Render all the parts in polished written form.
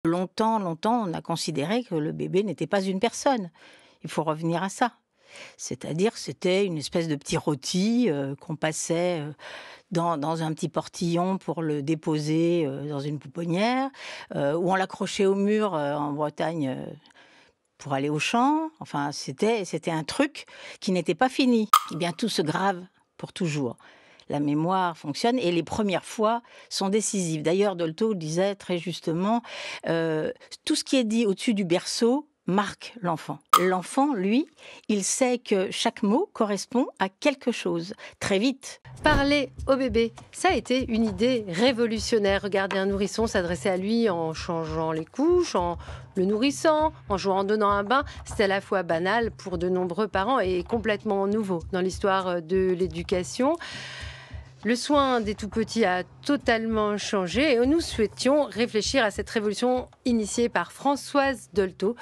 Longtemps, on a considéré que le bébé n'était pas une personne. Il faut revenir à ça. C'est-à-dire, c'était une espèce de petit rôti qu'on passait dans un petit portillon pour le déposer dans une pouponnière, ou on l'accrochait au mur en Bretagne pour aller au champ. Enfin, c'était un truc qui n'était pas fini. Eh bien, tout se grave pour toujours. La mémoire fonctionne et les premières fois sont décisives. D'ailleurs, Dolto disait très justement, tout ce qui est dit au-dessus du berceau marque l'enfant. L'enfant, lui, il sait que chaque mot correspond à quelque chose, très vite. Parler au bébé, ça a été une idée révolutionnaire. Regarder un nourrisson s'adresser à lui en changeant les couches, en le nourrissant, en jouant, en donnant un bain. C'est à la fois banal pour de nombreux parents et complètement nouveau dans l'histoire de l'éducation. Le soin des tout-petits a totalement changé et nous souhaitions réfléchir à cette révolution initiée par Françoise Dolto.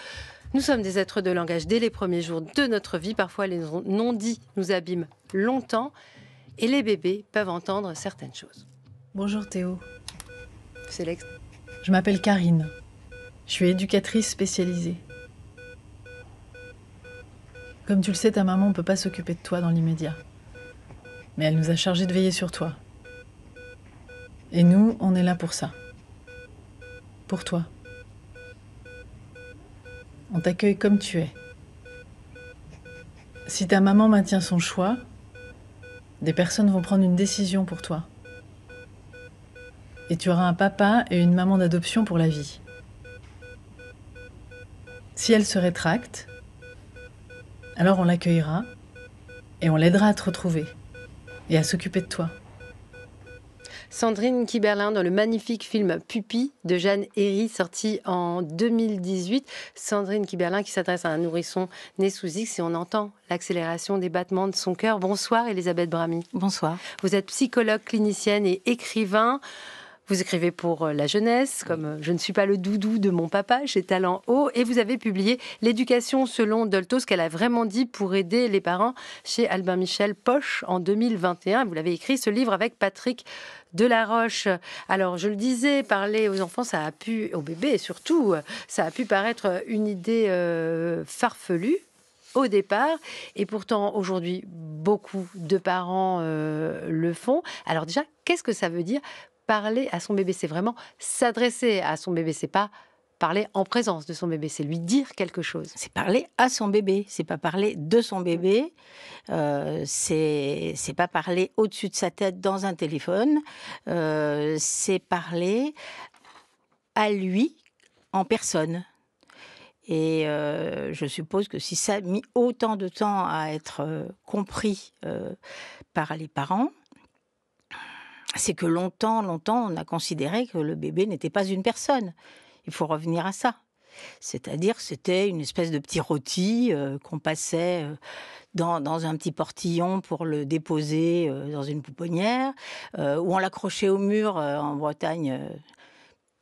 Nous sommes des êtres de langage dès les premiers jours de notre vie. Parfois, les non-dits nous abîment longtemps et les bébés peuvent entendre certaines choses. Bonjour Théo. C'est l'ex. Je m'appelle Karine. Je suis éducatrice spécialisée. Comme tu le sais, ta maman ne peut pas s'occuper de toi dans l'immédiat. Mais elle nous a chargés de veiller sur toi. Et nous, on est là pour ça. Pour toi. On t'accueille comme tu es. Si ta maman maintient son choix, des personnes vont prendre une décision pour toi. Et tu auras un papa et une maman d'adoption pour la vie. Si elle se rétracte, alors on l'accueillera et on l'aidera à te retrouver et à s'occuper de toi. Sandrine Kiberlin dans le magnifique film Pupille de Jeanne Herry, sorti en 2018. Sandrine Kiberlin qui s'adresse à un nourrisson né sous X et on entend l'accélération des battements de son cœur. Bonsoir Elisabeth Bramy. Bonsoir. Vous êtes psychologue clinicienne et écrivain. Vous écrivez pour la jeunesse, comme Je ne suis pas le doudou de mon papa, chez Talent Haut. Et vous avez publié L'éducation selon Dolto, ce qu'elle a vraiment dit pour aider les parents, chez Albin Michel Poche en 2021. Vous l'avez écrit, ce livre, avec Patrick Delaroche. Alors, je le disais, parler aux enfants, ça a pu, aux bébés surtout, ça a pu paraître une idée farfelue au départ. Et pourtant, aujourd'hui, beaucoup de parents le font. Alors déjà, qu'est-ce que ça veut dire parler à son bébé? C'est vraiment s'adresser à son bébé. C'est pas parler en présence de son bébé. C'est lui dire quelque chose. C'est parler à son bébé, c'est pas parler de son bébé, c'est pas parler au-dessus de sa tête dans un téléphone, c'est parler à lui en personne. Et je suppose que si ça a mis autant de temps à être compris par les parents, c'est que longtemps, on a considéré que le bébé n'était pas une personne. Il faut revenir à ça. C'est-à-dire, c'était une espèce de petit rôti qu'on passait dans un petit portillon pour le déposer dans une pouponnière, ou on l'accrochait au mur en Bretagne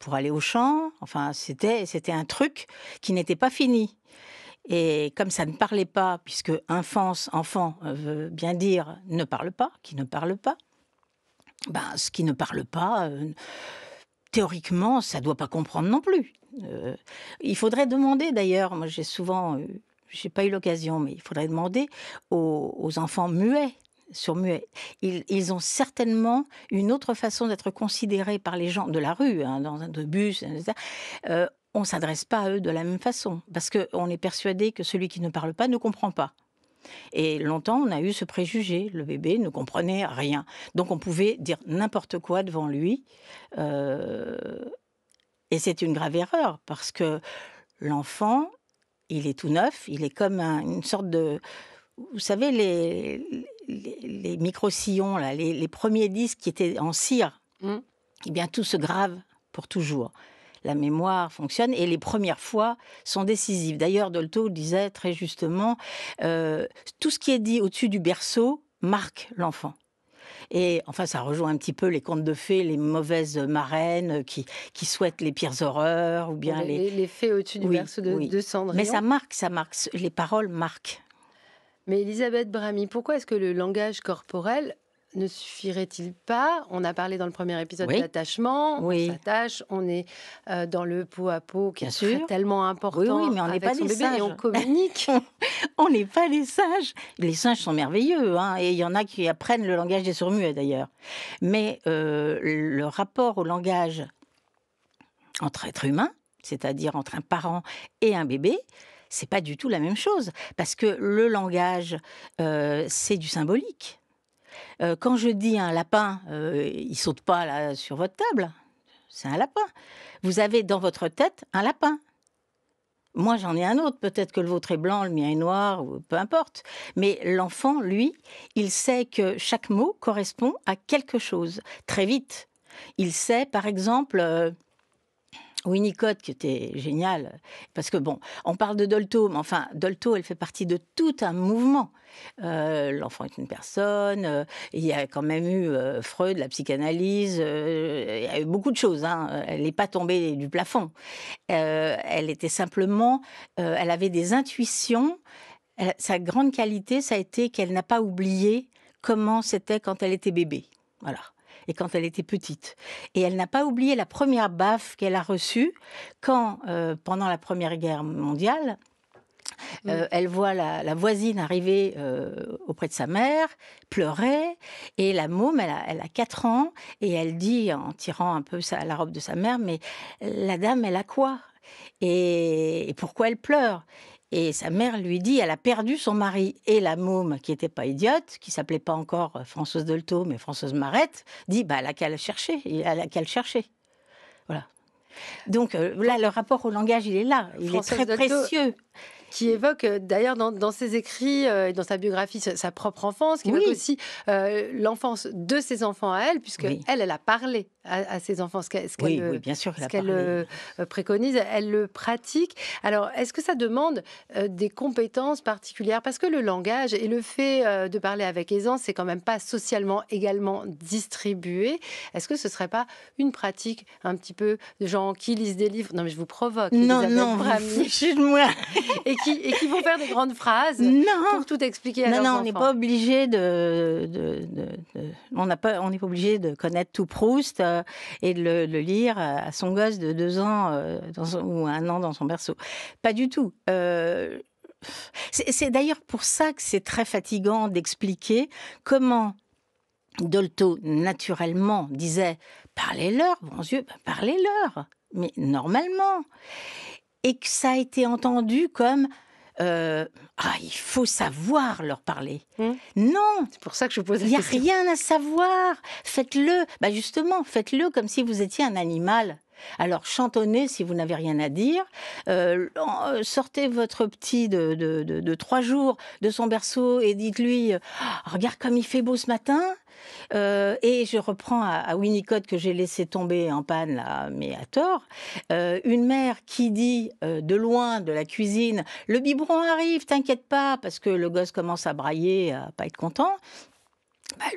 pour aller au champ. Enfin, c'était un truc qui n'était pas fini. Et comme ça ne parlait pas, puisque enfant veut bien dire ne parle pas, qui ne parle pas, ben, ce qui ne parle pas, théoriquement, ça ne doit pas comprendre non plus. Il faudrait demander d'ailleurs, moi j'ai pas eu l'occasion, mais il faudrait demander aux enfants muets, sourds-muets. Ils ont certainement une autre façon d'être considérés par les gens de la rue, hein, dans un bus, etc. On ne s'adresse pas à eux de la même façon, parce qu'on est persuadé que celui qui ne parle pas ne comprend pas. Et longtemps, on a eu ce préjugé. Le bébé ne comprenait rien. Donc, on pouvait dire n'importe quoi devant lui. Et c'est une grave erreur, parce que l'enfant, il est tout neuf. Il est comme une sorte de... Vous savez, les micro-sillons, là, les premiers disques qui étaient en cire, eh bien, tout se grave pour toujours. La mémoire fonctionne et les premières fois sont décisives. D'ailleurs, Dolto disait très justement, tout ce qui est dit au-dessus du berceau marque l'enfant. Et enfin, ça rejoint un petit peu les contes de fées, les mauvaises marraines qui souhaitent les pires horreurs, ou bien les fées au-dessus du berceau de Cendrillon. Mais ça marque, les paroles marquent. Mais Elisabeth Bramy, pourquoi est-ce que le langage corporel ne suffirait-il pas? On a parlé dans le premier épisode Oui. d'attachement, Oui. on s'attache, on est dans le pot à pot qui Bien est sûr. tellement important Oui, mais on n'est avec pas son des bébé et on singes. communique. On n'est pas des singes. Les singes sont merveilleux, hein, et il y en a qui apprennent le langage des sourds-muets d'ailleurs. Mais le rapport au langage entre êtres humains, c'est-à-dire entre un parent et un bébé, c'est pas du tout la même chose. Parce que le langage, c'est du symbolique. Quand je dis un lapin, il saute pas là sur votre table. C'est un lapin. Vous avez dans votre tête un lapin. Moi, j'en ai un autre. Peut-être que le vôtre est blanc, le mien est noir, ou peu importe. Mais l'enfant, lui, il sait que chaque mot correspond à quelque chose, très vite. Il sait, par exemple, Winnicott, qui était génial, parce que bon, on parle de Dolto, mais enfin, Dolto, elle fait partie de tout un mouvement. L'enfant est une personne, il y a quand même eu Freud, la psychanalyse, il y a eu beaucoup de choses, hein. Elle n'est pas tombée du plafond. Elle était simplement, elle avait des intuitions. Sa grande qualité, ça a été qu'elle n'a pas oublié comment c'était quand elle était bébé. Voilà. Et quand elle était petite. Et elle n'a pas oublié la première baffe qu'elle a reçue quand, pendant la Première Guerre mondiale, elle voit la voisine arriver auprès de sa mère, pleurer, et la môme, elle a 4 ans, et elle dit, en tirant un peu la robe de sa mère, mais la dame, elle a quoi ? Et pourquoi elle pleure ? Et sa mère lui dit, elle a perdu son mari. Et la môme, qui n'était pas idiote, qui s'appelait pas encore Françoise Dolto, mais Françoise Marette, dit, bah, elle a qu'à le chercher. Elle a qu'à le chercher. Voilà. Donc là, le rapport au langage, il est là. Il Françoise est très Dolto, précieux. Qui évoque d'ailleurs dans ses écrits et dans sa biographie sa propre enfance, qui évoque aussi l'enfance de ses enfants à elle, puisque elle a parlé à ses enfants, ce qu'elle bien sûr qu'elle préconise, elle le pratique. Alors, est-ce que ça demande des compétences particulières? Parce que le langage et le fait de parler avec aisance, c'est quand même pas socialement également distribué. Est-ce que ce serait pas une pratique un petit peu de gens qui lisent des livres? Non, mais je vous provoque. Non, fichez de moi. Et qui vont faire des grandes phrases pour tout expliquer à leurs enfants. Non, on n'est pas obligé on n'est pas obligé de connaître tout Proust et de le lire à son gosse de 2 ans ou 1 an dans son berceau. Pas du tout. C'est d'ailleurs pour ça que c'est très fatigant d'expliquer comment Dolto, naturellement, disait « Parlez-leur, bon Dieu, parlez-leur !» Mais normalement. Et que ça a été entendu comme il faut savoir leur parler. Non, c'est pour ça que je pose la question. Il n'y a rien à savoir. Faites-le. Justement, faites-le comme si vous étiez un animal. Alors, chantonnez si vous n'avez rien à dire. Sortez votre petit de 3 jours de son berceau et dites-lui regarde comme il fait beau ce matin. Et je reprends à Winnicott que j'ai laissé tomber en panne, là, mais à tort. Une mère qui dit de loin, de la cuisine, le biberon arrive, t'inquiète pas, parce que le gosse commence à brailler, à pas être content.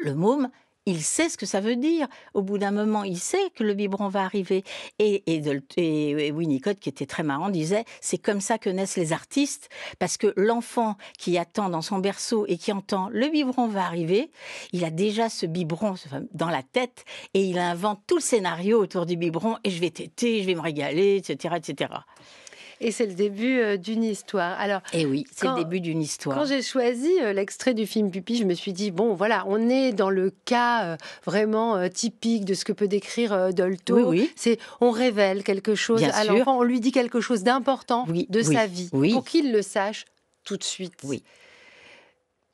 Le môme, il sait ce que ça veut dire. Au bout d'un moment, il sait que le biberon va arriver. Et Winnicott, qui était très marrant, disait « c'est comme ça que naissent les artistes », parce que l'enfant qui attend dans son berceau et qui entend « le biberon va arriver », il a déjà ce biberon dans la tête et il invente tout le scénario autour du biberon « et je vais téter, je vais me régaler », etc., etc. Et c'est le début d'une histoire. Alors, oui, c'est le début d'une histoire. Quand j'ai choisi l'extrait du film Pupille, je me suis dit, bon, voilà, on est dans le cas vraiment typique de ce que peut décrire Dolto. Oui. C'est, on révèle quelque chose à l'enfant, on lui dit quelque chose d'important de sa vie, pour qu'il le sache tout de suite. Oui.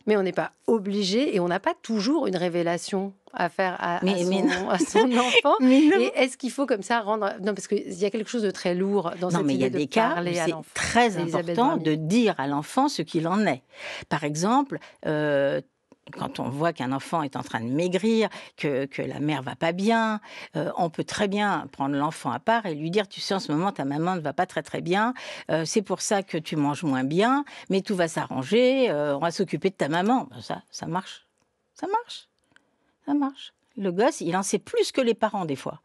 Mais on n'est pas obligé et on n'a pas toujours une révélation à faire à son enfant. Et est-ce qu'il faut comme ça rendre... Non, parce qu'il y a quelque chose de très lourd dans cette idée de parler à l'enfant. C'est très important de dire à l'enfant ce qu'il en est. Par exemple... quand on voit qu'un enfant est en train de maigrir, que la mère va pas bien, on peut très bien prendre l'enfant à part et lui dire « tu sais, en ce moment, ta maman ne va pas très très bien, c'est pour ça que tu manges moins bien, mais tout va s'arranger, on va s'occuper de ta maman. » Ça marche. Ça marche. Ça marche. Le gosse, il en sait plus que les parents, des fois.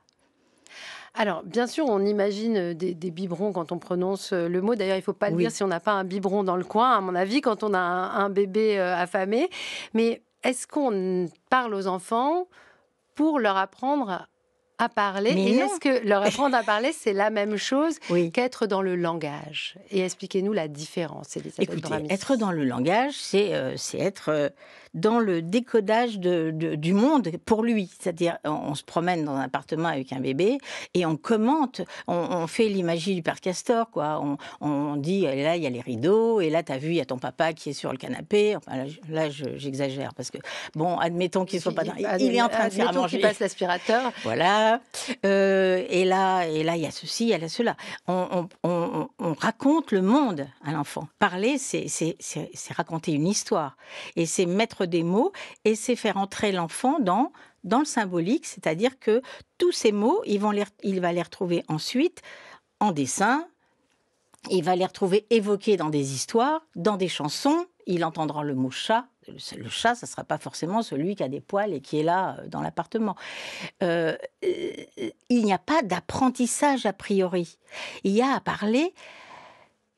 Alors, bien sûr, on imagine des biberons quand on prononce le mot. D'ailleurs, il ne faut pas le dire si on n'a pas un biberon dans le coin, à mon avis, quand on a un bébé affamé. Mais est-ce qu'on parle aux enfants pour leur apprendre à parler? Mais Et non. est-ce que leur apprendre à parler, c'est la même chose Oui. qu'être dans le langage? Et expliquez-nous la différence, Elisabeth Écoutez, Brami. être dans le langage, c'est être dans le décodage du monde pour lui. C'est-à-dire, on se promène dans un appartement avec un bébé et on commente, on fait l'imagie du père Castor, quoi. On dit, et là, il y a les rideaux, et là, tu as vu, il y a ton papa qui est sur le canapé. Enfin, j'exagère, parce que, bon, admettons qu'il ne soit pas dans... Il est en train de faire à Admettons manger. qu'il passe l'aspirateur. Voilà. Et là, il y a ceci, il y a cela. On raconte le monde à l'enfant. Parler, c'est raconter une histoire. Et c'est mettre des mots, et c'est faire entrer l'enfant dans le symbolique, c'est-à-dire que tous ces mots, il va les retrouver ensuite en dessin, il va les retrouver évoqués dans des histoires, dans des chansons, il entendra le mot chat. Le chat, ça ne sera pas forcément celui qui a des poils et qui est là dans l'appartement. Il n'y a pas d'apprentissage a priori. Il y a à parler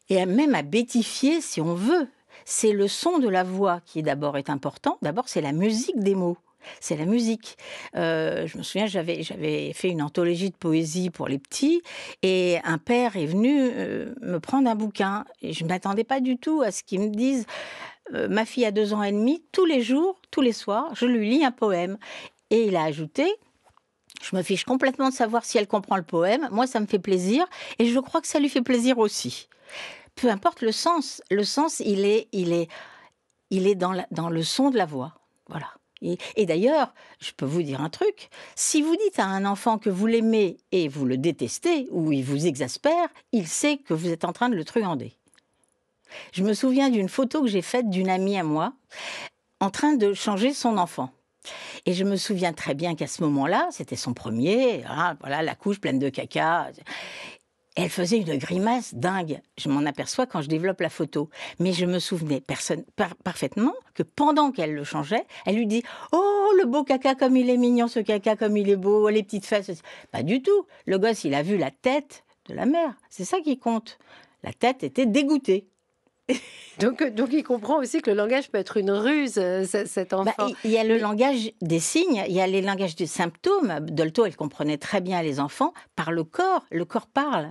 et même à bétifier si on veut. C'est le son de la voix qui d'abord est important. D'abord, c'est la musique des mots. C'est la musique. Je me souviens, j'avais fait une anthologie de poésie pour les petits et un père est venu me prendre un bouquin. Et je ne m'attendais pas du tout à ce qu'il me dise ma fille a 2 ans et demi, tous les jours, tous les soirs, je lui lis un poème. Et il a ajouté je me fiche complètement de savoir si elle comprend le poème. Moi, ça me fait plaisir et je crois que ça lui fait plaisir aussi. Peu importe le sens. Le sens, il est dans le son de la voix. Voilà. Et d'ailleurs, je peux vous dire un truc. Si vous dites à un enfant que vous l'aimez et vous le détestez, ou il vous exaspère, il sait que vous êtes en train de le truander. Je me souviens d'une photo que j'ai faite d'une amie à moi, en train de changer son enfant. Et je me souviens très bien qu'à ce moment-là, c'était son premier, voilà, la couche pleine de caca. Elle faisait une grimace dingue. Je m'en aperçois quand je développe la photo. Mais je me souvenais parfaitement que pendant qu'elle le changeait, elle lui dit « Oh, le beau caca, comme il est mignon, ce caca, comme il est beau, les petites fesses. » Pas du tout. Le gosse, il a vu la tête de la mère. C'est ça qui compte. La tête était dégoûtée. Donc il comprend aussi que le langage peut être une ruse, cet enfant. Il y a le langage des signes, il y a les langages des symptômes. Dolto, elle comprenait très bien les enfants par le corps parle.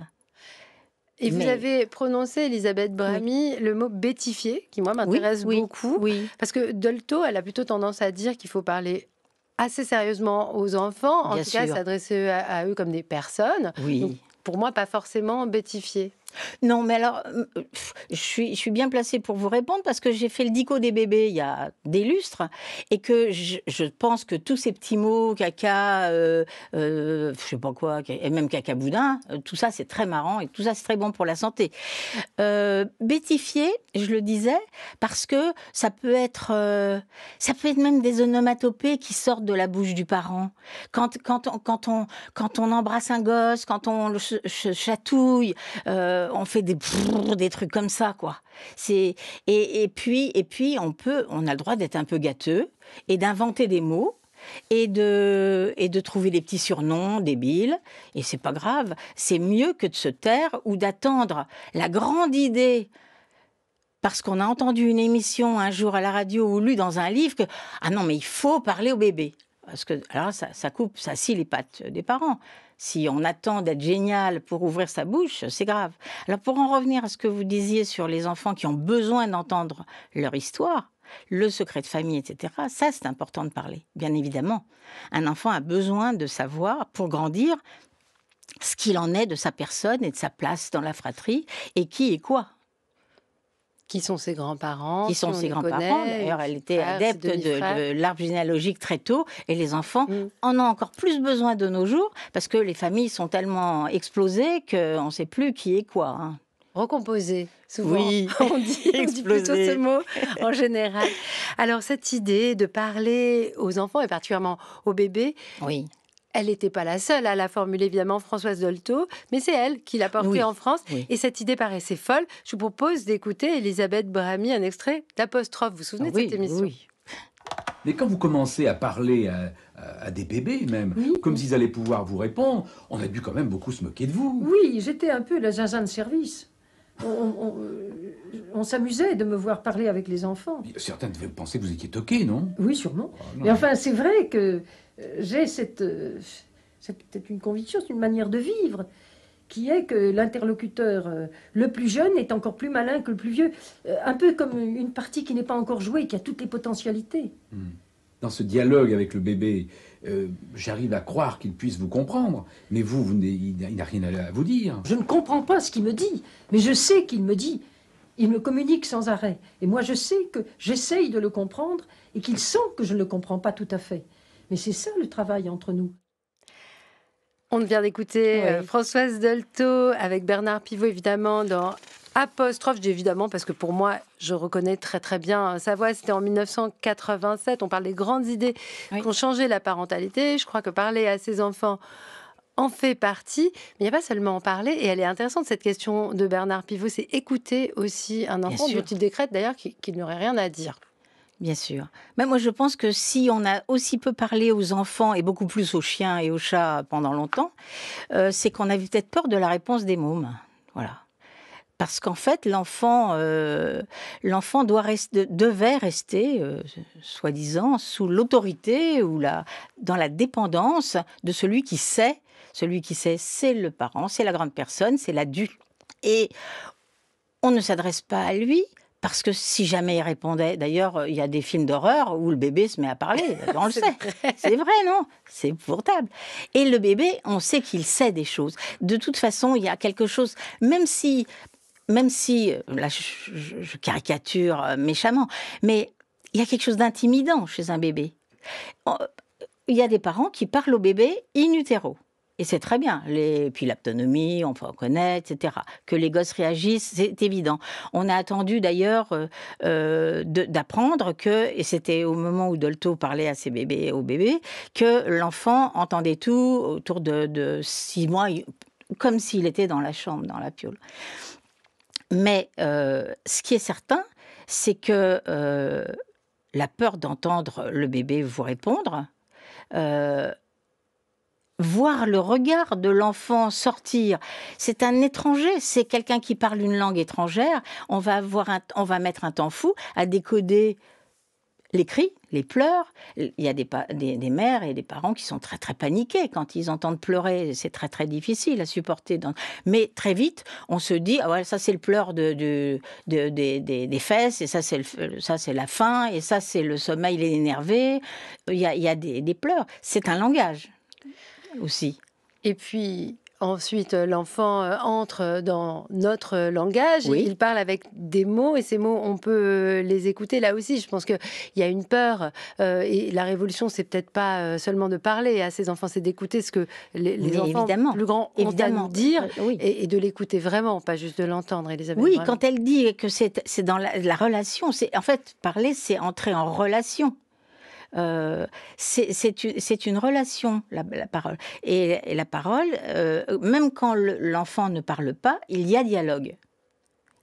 Et vous avez prononcé, Elisabeth Brami, le mot bétifier, qui moi m'intéresse beaucoup. Oui. Parce que Dolto, elle a plutôt tendance à dire qu'il faut parler assez sérieusement aux enfants, en tout cas s'adresser à eux comme des personnes. Oui. Donc, pour moi, pas forcément bétifier. Non, mais alors, je suis bien placée pour vous répondre parce que j'ai fait le dico des bébés il y a des lustres et que je pense que tous ces petits mots, caca, je sais pas quoi, et même caca-boudin, tout ça c'est très marrant et tout ça c'est très bon pour la santé. Bétifier, je le disais, parce que ça peut être même des onomatopées qui sortent de la bouche du parent. Quand on embrasse un gosse, quand on le chatouille, on fait des trucs comme ça, quoi. Et puis on a le droit d'être un peu gâteux et d'inventer des mots et de trouver des petits surnoms débiles. Et c'est pas grave. C'est mieux que de se taire ou d'attendre la grande idée. Parce qu'on a entendu une émission un jour à la radio ou lu dans un livre que ah non mais il faut parler au bébé. Parce que alors ça scie les pattes des parents. Si on attend d'être génial pour ouvrir sa bouche, c'est grave. Alors pour en revenir à ce que vous disiez sur les enfants qui ont besoin d'entendre leur histoire, le secret de famille, etc., ça c'est important de parler, bien évidemment. Un enfant a besoin de savoir, pour grandir, ce qu'il en est de sa personne et de sa place dans la fratrie, et qui est quoi. Qui sont ses grands-parents? Qui sont ses grands-parents. D'ailleurs, elle était adepte de l'arbre généalogique très tôt. Et les enfants en ont encore plus besoin de nos jours parce que les familles sont tellement explosées qu'on ne sait plus qui est quoi. Hein. Recomposer, souvent. Oui, on dit plutôt ce mot en général. Alors, cette idée de parler aux enfants et particulièrement aux bébés, oui. Elle n'était pas la seule à la formuler, évidemment, Françoise Dolto, mais c'est elle qui l'a portée en France. Oui. Et cette idée paraissait folle. Je vous propose d'écouter Elisabeth Brami, un extrait d'Apostrophe. Vous vous souvenez de cette émission? Oui. Mais quand vous commencez à parler à des bébés même, comme s'ils allaient pouvoir vous répondre, on a dû quand même beaucoup se moquer de vous. Oui, j'étais un peu la zinzin de service. on s'amusait de me voir parler avec les enfants. Certains devaient penser que vous étiez toqué, non? Oui, sûrement. Oh, non. Mais enfin, c'est vrai que j'ai c'est peut-être une conviction, c'est une manière de vivre, qui est que l'interlocuteur le plus jeune est encore plus malin que le plus vieux. Un peu comme une partie qui n'est pas encore jouée, qui a toutes les potentialités. Dans ce dialogue avec le bébé, j'arrive à croire qu'il puisse vous comprendre, mais il n'a rien à vous dire. Je ne comprends pas ce qu'il me dit, mais je sais qu'il me dit. Il me communique sans arrêt. Et moi, je sais que j'essaye de le comprendre et qu'il sent que je ne le comprends pas tout à fait. Mais c'est ça le travail entre nous. On vient d'écouter Françoise Dolto avec Bernard Pivot, évidemment, dans Apostrophe. Je dis évidemment parce que pour moi, je reconnais très très bien sa voix. C'était en 1987. On parle des grandes idées qui ont changé la parentalité. Je crois que parler à ses enfants en fait partie, mais il n'y a pas seulement en parler, et elle est intéressante cette question de Bernard Pivot, c'est écouter aussi un enfant dont il décrète d'ailleurs qu'il n'aurait rien à dire. Bien sûr. Mais moi, je pense que si on a aussi peu parlé aux enfants et beaucoup plus aux chiens et aux chats pendant longtemps, c'est qu'on avait peut-être peur de la réponse des mômes. Voilà. Parce qu'en fait, l'enfant devait rester, soi-disant, sous l'autorité ou dans la dépendance de celui qui sait. Celui qui sait, c'est le parent, c'est la grande personne, c'est l'adulte. Et on ne s'adresse pas à lui, parce que si jamais il répondait... D'ailleurs, il y a des films d'horreur où le bébé se met à parler, on le sait. C'est vrai, non? C'est épouvantable. Et le bébé, on sait qu'il sait des choses. De toute façon, il y a quelque chose, même si là, je caricature méchamment, mais il y a quelque chose d'intimidant chez un bébé. Il y a des parents qui parlent au bébé in utero. Et c'est très bien. Puis l'autonomie, on connaît, etc. Que les gosses réagissent, c'est évident. On a attendu d'ailleurs d'apprendre que, et c'était au moment où Dolto parlait à au bébé, que l'enfant entendait tout autour de 6 mois, comme s'il était dans la chambre, dans la piole. Mais ce qui est certain, c'est que la peur d'entendre le bébé vous répondre, voir le regard de l'enfant sortir, c'est un étranger, c'est quelqu'un qui parle une langue étrangère, on va mettre un temps fou à décoder les cris, les pleurs. Il y a des mères et des parents qui sont très très paniqués quand ils entendent pleurer. C'est très très difficile à supporter. Mais très vite, on se dit ah ouais, ça c'est le pleur des fesses, et ça c'est la faim, et ça c'est le sommeil, il est énervé. Il y a des pleurs. C'est un langage aussi. Et puis ensuite, l'enfant entre dans notre langage, il parle avec des mots, et ces mots, on peut les écouter. Là aussi, je pense qu'il y a une peur, et la révolution, c'est peut-être pas seulement de parler à ses enfants, c'est d'écouter ce que les enfants plus grands ont à nous dire, et de l'écouter vraiment, pas juste de l'entendre, Elisabeth. Oui, quand elle dit que c'est dans la relation, en fait, parler, c'est entrer en relation. C'est une relation, la parole. Et la parole, même quand l'enfant ne parle pas, il y a dialogue.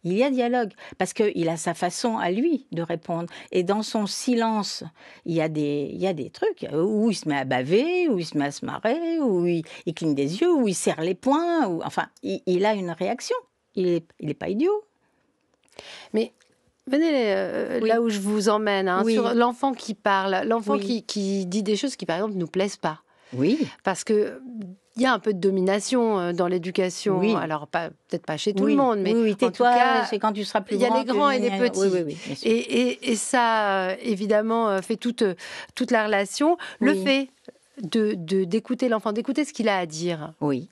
Il y a dialogue, parce qu'il a sa façon à lui de répondre. Et dans son silence, il y a des trucs où il se met à baver, où il se met à se marrer, où il cligne des yeux, où il serre les poings. Enfin, il a une réaction. Il n'est pas idiot. Mais... venez là où je vous emmène, sur l'enfant qui parle, l'enfant qui dit des choses qui, par exemple, ne nous plaisent pas. Oui. Parce qu'il y a un peu de domination dans l'éducation. Oui. Alors, peut-être pas chez tout le monde, mais en tout cas, c'est quand tu seras plus grand. Il y a les grands et les petits. Oui, et ça, évidemment, fait toute la relation. Le fait d'écouter l'enfant, d'écouter ce qu'il a à dire. Oui.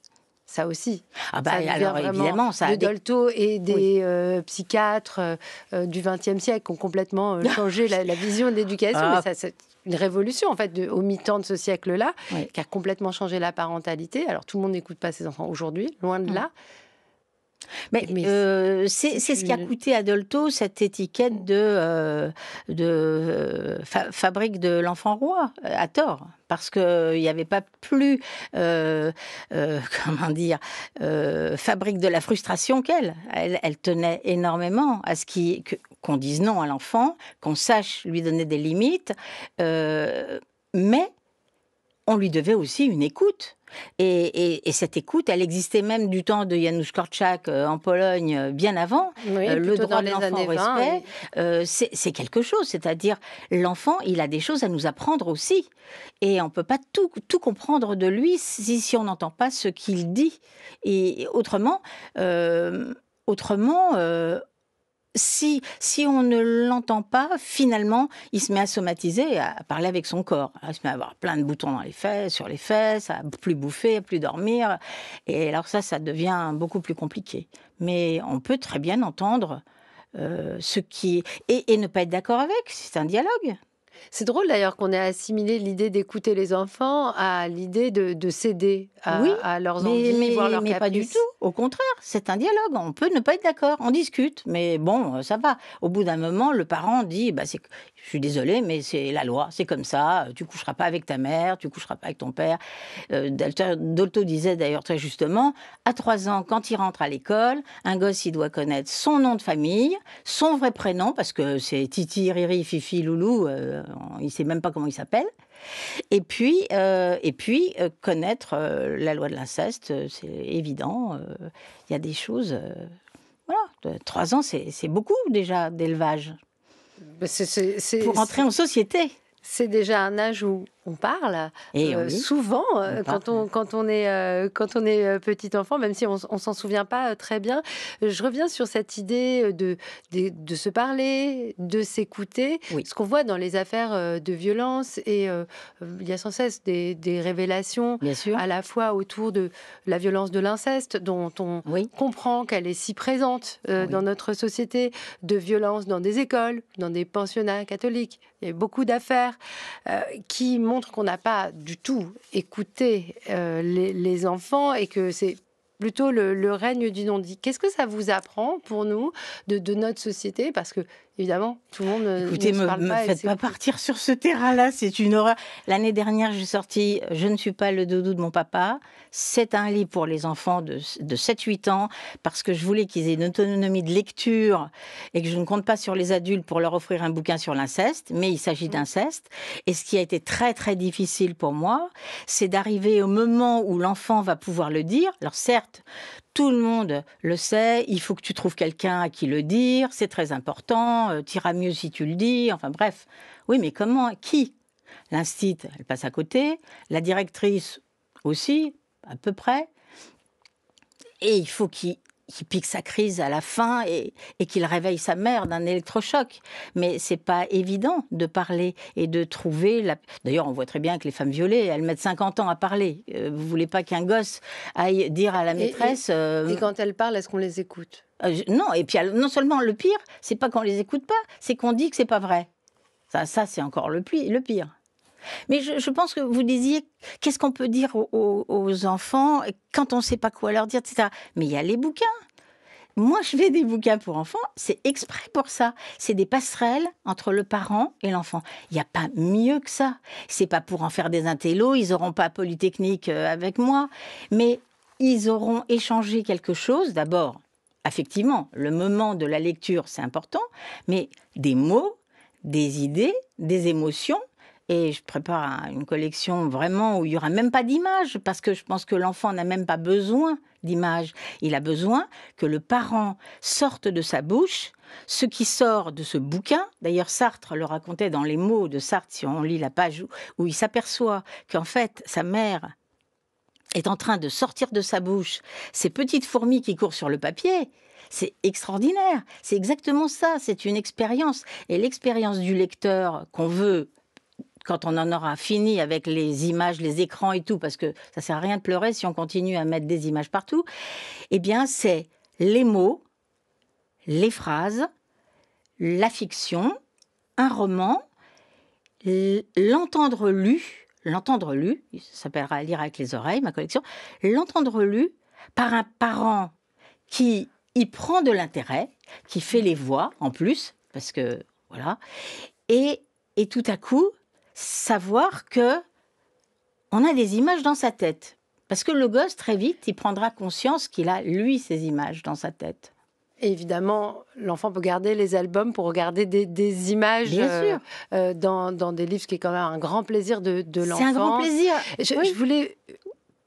Ça aussi. Ah bah, alors évidemment, ça de Dolto et des psychiatres du XXe siècle qui ont complètement changé la vision de l'éducation. Mais ça, c'est une révolution, en fait, au mi-temps de ce siècle-là, qui a complètement changé la parentalité. Alors, tout le monde n'écoute pas ses enfants aujourd'hui, loin de là. Mais c'est ce qui a coûté à Dolto cette étiquette de fabrique de l'enfant roi, à tort. Parce qu'il n'y avait pas plus, fabrique de la frustration qu'elle. Elle tenait énormément à ce qu'on dise non à l'enfant, qu'on sache lui donner des limites, mais on lui devait aussi une écoute. Et cette écoute, elle existait même du temps de Janusz Korczak en Pologne, bien avant. Oui, Le plutôt droit dans de les l'enfant au années 20. respect, c'est quelque chose. C'est-à-dire, l'enfant, il a des choses à nous apprendre aussi. Et on ne peut pas tout comprendre de lui si on n'entend pas ce qu'il dit. Et autrement, si on ne l'entend pas, finalement, il se met à somatiser, à parler avec son corps. Il se met à avoir plein de boutons dans les fesses, sur les fesses, à plus bouffer, à plus dormir. Et alors ça devient beaucoup plus compliqué. Mais on peut très bien entendre ce qui... Et ne pas être d'accord avec, c'est un dialogue. C'est drôle d'ailleurs qu'on ait assimilé l'idée d'écouter les enfants à l'idée de céder Oui, à leurs envies, voire leurs mais pas du caprices. tout. Au contraire, c'est un dialogue. On peut ne pas être d'accord, on discute. Mais bon, ça va. Au bout d'un moment, le parent dit je suis désolée, mais c'est la loi, c'est comme ça. Tu coucheras pas avec ta mère, tu coucheras pas avec ton père. Dolto disait d'ailleurs très justement, à 3 ans, quand il rentre à l'école, un gosse, il doit connaître son nom de famille, son vrai prénom, parce que c'est Titi, Riri, Fifi, Loulou, il sait même pas comment il s'appelle. Et puis connaître la loi de l'inceste, c'est évident. Il y a des choses... voilà, 3 ans, c'est beaucoup déjà d'élevage pour entrer en société. C'est déjà un âge où on parle. Et oui, souvent, quand on est petit enfant, même si on s'en souvient pas très bien. Je reviens sur cette idée de se parler, de s'écouter. Oui. Ce qu'on voit dans les affaires de violence, et il y a sans cesse des révélations, bien sûr. à la fois autour de la violence de l'inceste, dont on Oui. comprend qu'elle est si présente Oui. dans notre société, de violence dans des écoles, dans des pensionnats catholiques. Il y a beaucoup d'affaires qui montrent qu'on n'a pas du tout écouté les enfants, et que c'est plutôt le règne du non-dit. Qu'est-ce que ça vous apprend pour nous de notre société? Parce que, évidemment, tout le monde Écoutez, ne se parle me pas. faites pas partir sur ce terrain-là, c'est une horreur. L'année dernière, j'ai sorti « Je ne suis pas le doudou de mon papa ». C'est un livre pour les enfants de 7-8 ans, parce que je voulais qu'ils aient une autonomie de lecture et que je ne compte pas sur les adultes pour leur offrir un bouquin sur l'inceste, mais il s'agit d'inceste. Et ce qui a été très, très difficile pour moi, c'est d'arriver au moment où l'enfant va pouvoir le dire. Alors certes, tout le monde le sait, il faut que tu trouves quelqu'un à qui le dire, c'est très important, t'iras mieux si tu le dis, enfin bref. Oui, mais comment? Qui? L'instit, elle passe à côté, la directrice aussi, à peu près. Et il faut qu'il pique sa crise à la fin et qu'il réveille sa mère d'un électrochoc. Mais c'est pas évident de parler et de trouver... D'ailleurs, on voit très bien que les femmes violées, elles mettent 50 ans à parler. Vous voulez pas qu'un gosse aille dire à la maîtresse... Et quand elles parlent, est-ce qu'on les écoute? Non, et puis non seulement le pire, c'est pas qu'on les écoute pas, c'est qu'on dit que c'est pas vrai. Ça c'est encore le pire. Mais je pense que vous disiez, qu'est-ce qu'on peut dire aux enfants quand on ne sait pas quoi leur dire, etc. Mais il y a les bouquins. Moi, je fais des bouquins pour enfants, c'est exprès pour ça. C'est des passerelles entre le parent et l'enfant. Il n'y a pas mieux que ça. C'est pas pour en faire des intellos, ils n'auront pas Polytechnique avec moi, mais ils auront échangé quelque chose. D'abord, effectivement, le moment de la lecture, c'est important, mais des mots, des idées, des émotions. Et je prépare une collection vraiment où il n'y aura même pas d'images, parce que je pense que l'enfant n'a même pas besoin d'images. Il a besoin que le parent sorte de sa bouche ce qui sort de ce bouquin. D'ailleurs, Sartre le racontait dans les mots de Sartre, si on lit la page où il s'aperçoit qu'en fait, sa mère est en train de sortir de sa bouche ces petites fourmis qui courent sur le papier. C'est extraordinaire. C'est exactement ça. C'est une expérience. Et l'expérience du lecteur qu'on veut, quand on en aura fini avec les images, les écrans et tout, parce que ça sert à rien de pleurer si on continue à mettre des images partout, eh bien, c'est les mots, les phrases, la fiction, un roman, l'entendre lu, ça s'appellera Lire avec les oreilles, ma collection, l'entendre lu par un parent qui y prend de l'intérêt, qui fait les voix en plus, parce que, voilà, et tout à coup, savoir que on a des images dans sa tête. Parce que le gosse, très vite, il prendra conscience qu'il a, lui, ces images dans sa tête. Et évidemment, l'enfant peut garder les albums pour regarder des images dans des livres, ce qui est quand même un grand plaisir de l'enfant. C'est un grand plaisir. Je voulais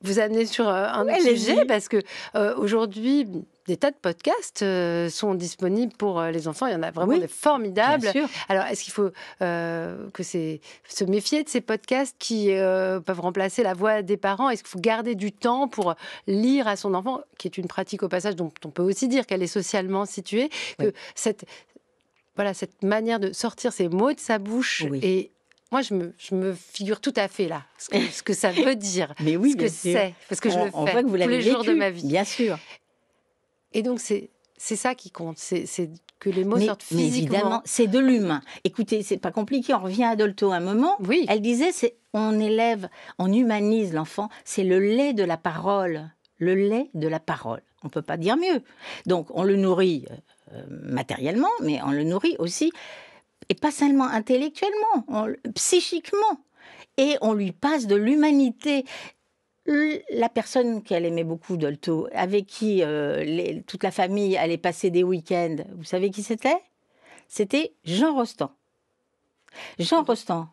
vous amener sur un autre sujet parce que aujourd'hui, des tas de podcasts sont disponibles pour les enfants. Il y en a vraiment des formidables. Bien sûr. Alors, est-ce qu'il faut se méfier de ces podcasts qui peuvent remplacer la voix des parents? Est-ce qu'il faut garder du temps pour lire à son enfant, qui est une pratique au passage dont on peut aussi dire qu'elle est socialement située, que cette manière de sortir ces mots de sa bouche et moi, je me figure tout à fait là ce que ça veut dire, Mais oui, ce que c'est, parce que je le fais voit que vous tous l'avez les jours vécu, de ma vie. Bien sûr. Et donc, c'est ça qui compte, c'est que les mots sortent mais physiquement. évidemment, c'est de l'humain. Écoutez, c'est pas compliqué, on revient à Dolto un moment. Oui. Elle disait, on élève, on humanise l'enfant, c'est le lait de la parole. Le lait de la parole. On ne peut pas dire mieux. Donc, on le nourrit matériellement, mais on le nourrit aussi, et pas seulement intellectuellement, psychiquement. Et on lui passe de l'humanité. La personne qu'elle aimait beaucoup, Dolto, avec qui toute la famille allait passer des week-ends, vous savez qui c'était? C'était Jean Rostand. Jean Rostand,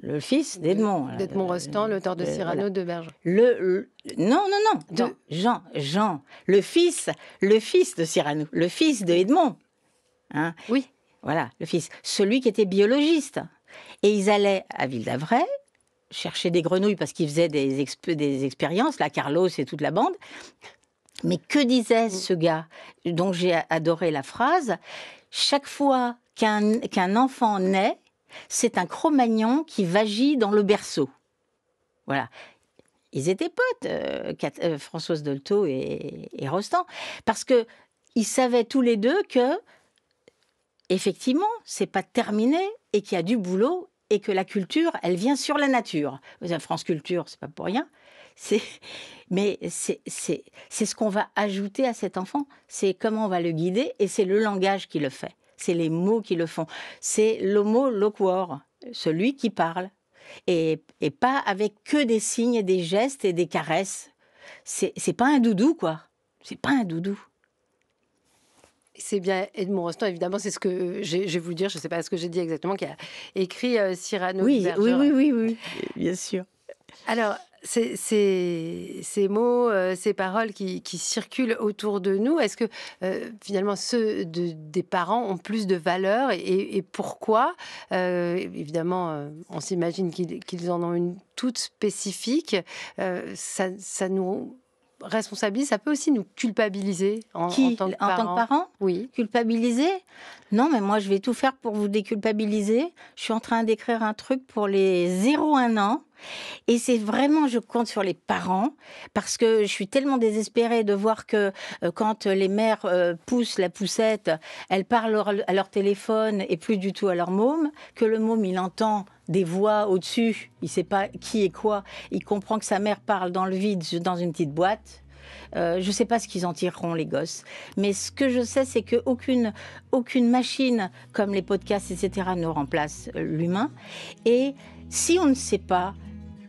le fils d'Edmond. D'Edmond Rostand, l'auteur de Cyrano de Bergerac. Non, Jean, le fils de Cyrano, le fils de Edmond. Hein? Oui. Voilà, le fils. Celui qui était biologiste. Et ils allaient à Ville-d'Avray chercher des grenouilles parce qu'ils faisaient des expériences, là, Carlos et toute la bande. Mais que disait ce gars, dont j'ai adoré la phrase? Chaque fois qu'un enfant naît, c'est un Cro-Magnon qui vagit dans le berceau. Voilà. Ils étaient potes, Françoise Dolto et Rostand, parce qu'ils savaient tous les deux que, effectivement, c'est pas terminé et qu'il y a du boulot et que la culture, elle vient sur la nature. France Culture, c'est pas pour rien. Mais c'est ce qu'on va ajouter à cet enfant. C'est comment on va le guider et c'est le langage qui le fait. C'est les mots qui le font. C'est l'homo loquor, celui qui parle. Et pas avec que des signes, des gestes et des caresses. C'est pas un doudou, quoi. C'est pas un doudou. C'est bien Edmond Rostand, évidemment, c'est ce que je vais vous dire, je ne sais pas ce que j'ai dit exactement, qui a écrit Cyrano de Bergerac. Oui, bien sûr. Alors, ces mots, ces paroles qui circulent autour de nous, est-ce que finalement ceux des parents ont plus de valeur et pourquoi? Évidemment, on s'imagine qu'ils en ont une toute spécifique. Ça nous responsabilise, ça peut aussi nous culpabiliser en tant que parents. Oui. Culpabiliser? Non, mais moi je vais tout faire pour vous déculpabiliser. Je suis en train d'écrire un truc pour les 0-1 ans. Et c'est vraiment, je compte sur les parents, parce que je suis tellement désespérée de voir que quand les mères poussent la poussette, elles parlent à leur téléphone et plus du tout à leur môme, que le môme, il entend des voix au-dessus, il ne sait pas qui est quoi, il comprend que sa mère parle dans le vide, dans une petite boîte. Je ne sais pas ce qu'ils en tireront, les gosses. Mais ce que je sais, c'est qu'aucune machine, comme les podcasts, etc., ne remplace l'humain. Et si on ne sait pas,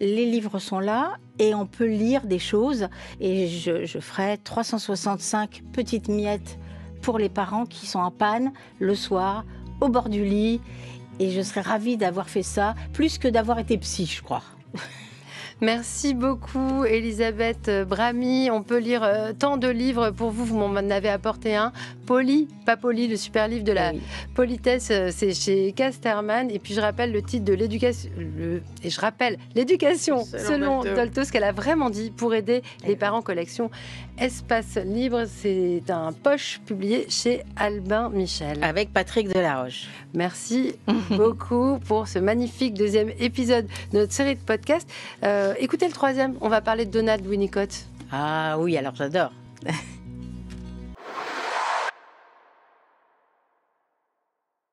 les livres sont là et on peut lire des choses. Et je ferai 365 petites miettes pour les parents qui sont en panne le soir, au bord du lit. Et je serais ravie d'avoir fait ça, plus que d'avoir été psy, je crois. Merci beaucoup, Elisabeth Bramy. On peut lire tant de livres pour vous. Vous m'en avez apporté un. Poli, pas Poli, le super livre de la politesse, c'est chez Casterman. Et puis je rappelle le titre de l'éducation. Et je rappelle l'éducation selon Dolto, ce qu'elle a vraiment dit pour aider les parents. Collection Espace Libre. C'est un poche publié chez Albin Michel. Avec Patrick Delaroche. Merci beaucoup pour ce magnifique deuxième épisode de notre série de podcasts. Écoutez le troisième, on va parler de Donald Winnicott. Ah oui, alors j'adore.